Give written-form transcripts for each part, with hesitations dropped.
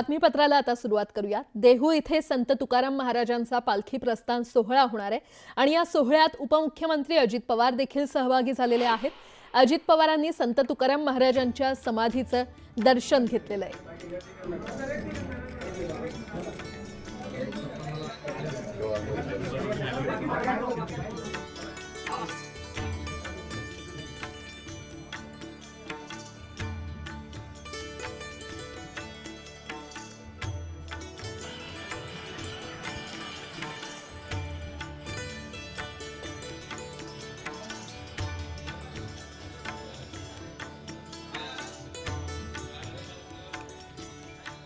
बातमीपत्राला आता सुरुवात करूया। देहू इथे संत तुकाराम महाराजांचा पालखी प्रस्थान सोहळा होणार आहे आणि या सोहळ्यात उपमुख्यमंत्री अजित पवार देखील सहभागी झालेले आहेत। अजित पवारांनी संत तुकाराम महाराजांच्या समाधीचं दर्शन घेतलेलं आहे।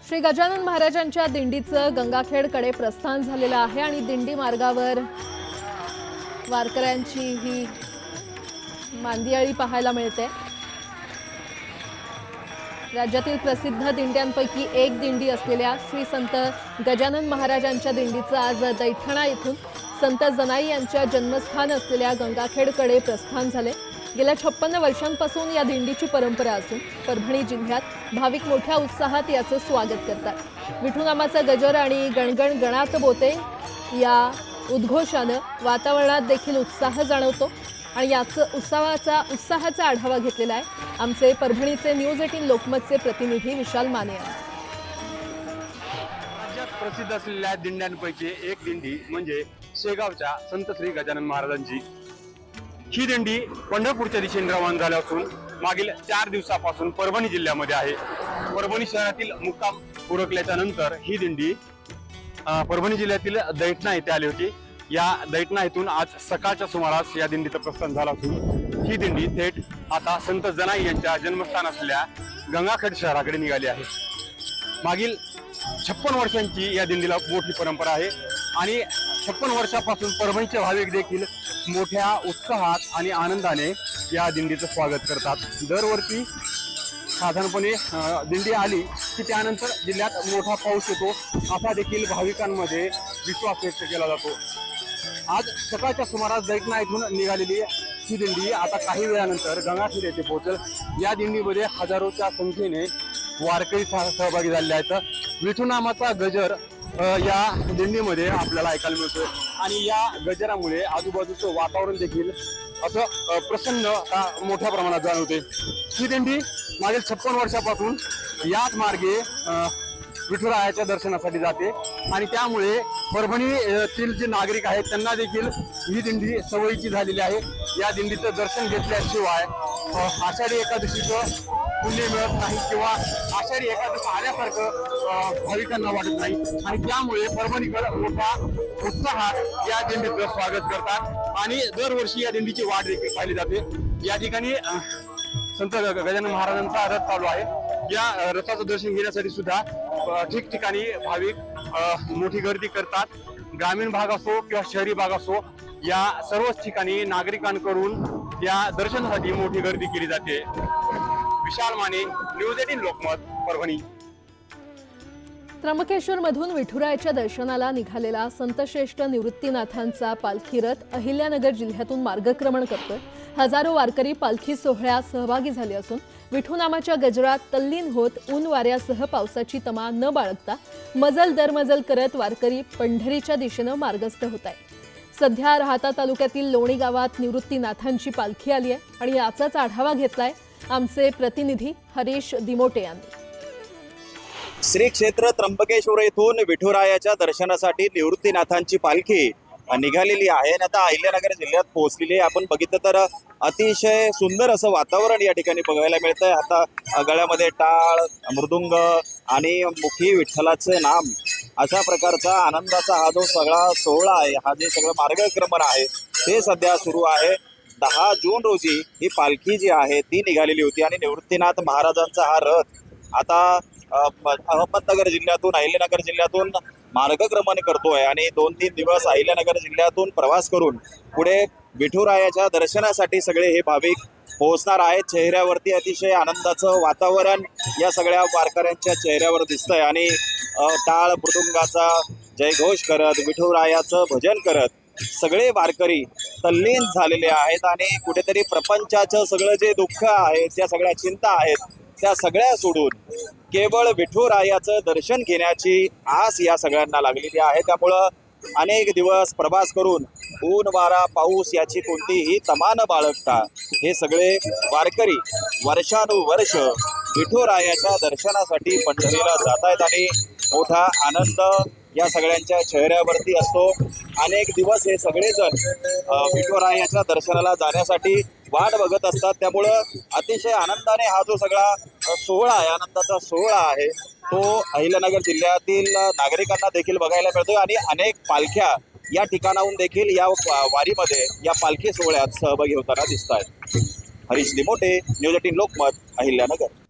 श्री गजानन महाराजांच्या दिंडीचं गंगाखेडकडे प्रस्थान झालेलं आहे आणि दिंडी मार्गावर वारकऱ्यांची ही मांदियाळी पाहायला मिळते। राज्यातील प्रसिद्ध दिंड्यांपैकी एक दिंडी असलेल्या श्री संत गजानन महाराजांच्या दिंडीचं आज दैठणा येथून संत जनाई यांच्या जन्मस्थान असलेल्या गंगाखेडकडे प्रस्थान झाले। गेल्या 56 वर्षांपासून या दिंडीची परंपरा असून परभणी जिल्ह्यात भाविक मोठ्या उत्साहात याचं स्वागत करतात। विठुनामाचा गजर आणि गणगण गणात बोते या उद्घोषानं वातावरणात देखील उत्साह जाणवतो आणि याचं उत्साहाचा आढावा घेतलेला आहे आमचे परभणीचे न्यूज 18 लोकमतचे प्रतिनिधी विशाल माने यांनी। राज्यात प्रसिद्ध असलेल्या दिंड्यांपैकी एक दिंडी म्हणजे शेगावच्या संत श्री गजानन महाराजांची। ही दिंडी पंढरपूरच्या दिशेने रवाना झाली असून मागील 4 दिवसापासून परभणी जिल्ह्यामध्ये आहे। परभणी शहरातील मुक्काम उरकल्याच्या नंतर ही दिंडी परभणी जिल्ह्यातील दैठणा येथे आली होती। या दैठणा येथून आज सकाळच्या सुमारास या दिंडीचं प्रस्थान झालं असून ही दिंडी थेट आता संत जनाई यांच्या जन्मस्थान असलेल्या गंगाखेड शहराकडे निघाली आहे। मागील 56 वर्षांची या दिंडीला मोठी परंपरा आहे आणि 56 वर्षापासून परभणीचे भाविक देखील मोठ्या उत्साहात आणि आनंदाने या दिंडीचं स्वागत करतात। दरवर्षी साधारणपणे दिंडी आली की त्यानंतर जिल्ह्यात मोठा पाऊस येतो असा देखील भाविकांमध्ये विश्वास व्यक्त केला जातो। आज सकाळच्या सुमारास दैठणा येथून निघालेली ही दिंडी आता काही वेळानंतर गंगाखेड येथे पोहोचेल। या दिंडीमध्ये हजारोच्या संख्येने वारकरी सहभागी झालेले आहेत। विठुनामाचा गजर या दिंडीमध्ये आपल्याला ऐकायला मिळतोय आणि या गजरामुळे आजूबाजूचं वातावरण देखील असं प्रसन्न मोठ्या प्रमाणात जाणवते। ही दिंडी मागील 56 वर्षापासून याच मार्गे विठुरायाच्या दर्शनासाठी जाते आणि त्यामुळे परभणीतील जे नागरिक आहेत त्यांना देखील ही दिंडी सवयीची झालेली आहे। या दिंडीचं दर्शन घेतल्याशिवाय आषाढी एकादशीचं पुण्य मिळत नाही किंवा आषाढी एकादशी आल्यासारखं भाविकांना वाटत नाही आणि त्यामुळे परभणीकर मोठ्या उत्साहात या दिंडीचं स्वागत करतात आणि दरवर्षी या दिंडीची वाट देखील पाहिली जाते। या ठिकाणी संत गजानन महाराजांचा रथ चालू आहे। या रथाचं दर्शन घेण्यासाठी सुद्धा ठिकठिकाणी भाविक मोठी गर्दी करतात। ग्रामीण भाग असो किंवा शहरी भाग असो या सर्वच ठिकाणी नागरिकांकडून या दर्शनासाठी मोठी गर्दी केली जाते। विशाल माने, न्यूज 18 लोकमत, परभणी। त्र्यंबकेश्वर मधून विठुरायाच्या दर्शनाला निघालेला संतश्रेष्ठ निवृत्तीनाथांचा पालखी रथ अहिल्यानगर जिल्ह्यातून मार्गक्रमण करतोय। हजारो वारकरी पालखी सोहळ्यात सहभागी झाले असून विठुनामाच्या गजरात तल्लीन होत ऊन वाऱ्यासह पावसाची तमा न बाळगता मजल दरमजल करत वारकरी पंढरीच्या दिशेनं मार्गस्थ होत आहेत। सध्या राहाता तालुक्यातील लोणी गावात निवृत्तीनाथांची पालखी आली आहे आणि याचाच आढावा घेतलाय आमचे प्रतिनिधी हरीश दिमोटे यांनी। श्री क्षेत्र त्र्यंबकेश्वर येथून विठुरायाच्या दर्शनासाठी निवृत्तीनाथांची पालखी निघालेली आहे आणि आता अहिल्यानगर जिल्ह्यात पोहोचलेली आहे। आपण बघितलं तर अतिशय सुंदर असं वातावरण या ठिकाणी बघायला मिळतंय। आता गळ्यामध्ये टाळ, मृदुंग आणि मुखी विठ्ठलाचं नाम अशा प्रकारचा आनंदाचा हा जो सगळा सोहळा आहे, हा जे सगळं मार्गक्रमण आहे ते सध्या सुरू आहे। 10 जून रोजी ही पालखी जी आहे ती निघालेली होती आणि निवृत्तीनाथ महाराजांचा हा रथ आता अहमदनगर जिल्ह्यातून अहिल्यानगर जिल्ह्यातून मार्गक्रमण करतोय आणि 2-3 दिवस अहिल्यानगर जिल्ह्यातून प्रवास करून पुढे विठुरायाच्या दर्शनासाठी सगळे हे भाविक पोहोचणार आहेत। चेहऱ्यावरती अतिशय आनंदाचं वातावरण या सगळ्या वारकऱ्यांच्या चेहऱ्यावर दिसतंय आणि टाळ मृदुंगाचा जयघोष करत विठुरायाचं भजन करत सगळे वारकरी तल्लीन झालेले आहेत आणि कुठेतरी प्रपंचाचं सगळं जे दुःख आहे, त्या सगळ्या चिंता आहेत त्या सगळ्या सोडून केवळ विठुरायाचं दर्शन घेण्याची आस या सगळ्यांना लागलेली आहे. त्यामुळं अनेक दिवस प्रवास करून ऊन वारा पाऊस याची कोणतीही तमा न बाळगता हे सगळे वारकरी वर्षानुवर्ष विठुरायाच्या दर्शनासाठी पंढरीला जात आहेत आणि मोठा आनंद या सगळ्यांच्या चेहऱ्यावरती असतो. अनेक दिवस हे सगळेजण विठुरायाच्या दर्शनाला जाण्यासाठी वाट बघत असतात. त्यामुळं अतिशय आनंदाने हा जो सगळा सोहळा आहे, आनंदाचा सोहळा आहे, तो अहिल्यानगर जिल्ह्यातील नागरिकांना देखील बघायला मिळतोय आणि अनेक पालख्या या ठिकाणाहून देखील या वारीमध्ये या पालखी सोहळ्यात सहभागी होताना दिसत आहेत. हरीश लिमोटे, न्यूज 18 लोकमत, अहिल्यानगर.